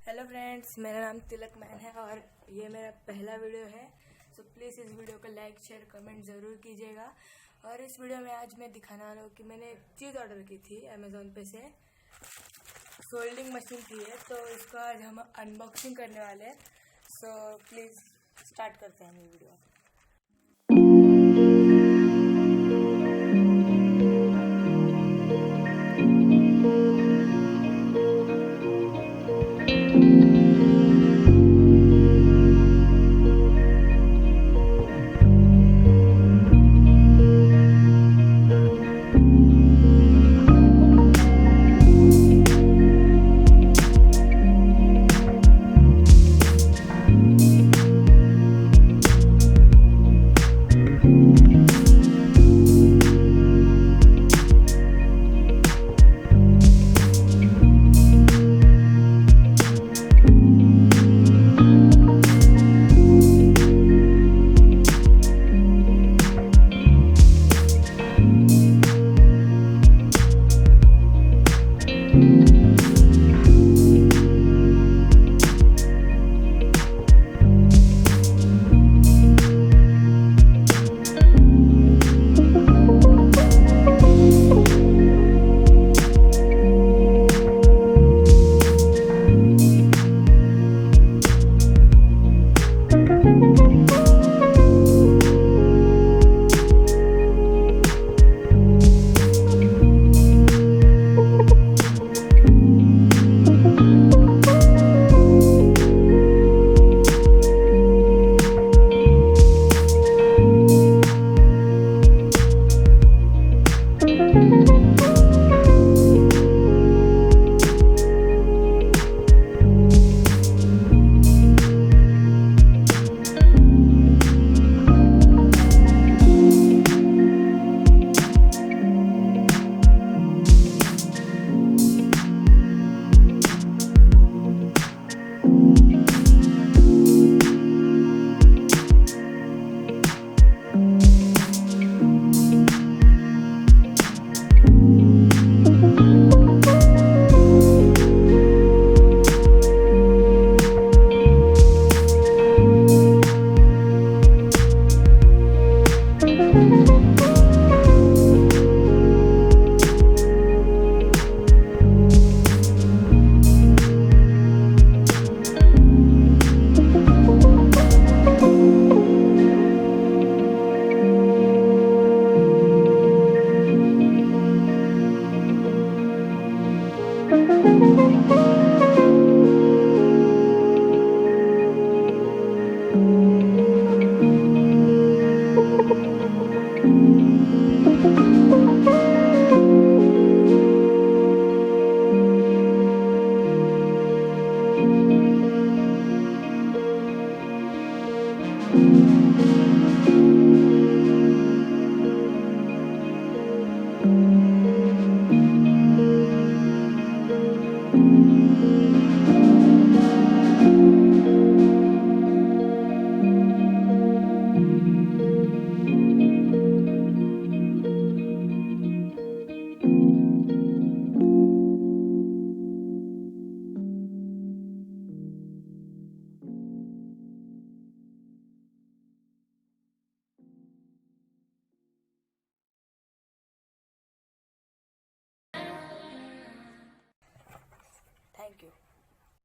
Hello friends, मेरा नाम तिलकमैन है और ये मेरा पहला वीडियो है। सो प्लीज़ इस वीडियो को लाइक शेयर कमेंट ज़रूर कीजिएगा। और इस वीडियो में आज मैं दिखाने वाला हूँ कि मैंने एक चीज़ ऑर्डर की थी अमेज़ोन पे से। सोल्डिंग मशीन थी है, तो इसको आज हम अनबॉक्सिंग करने वाले हैं। सो प्लीज़ स्टार्ट करते हैं ये वीडियो।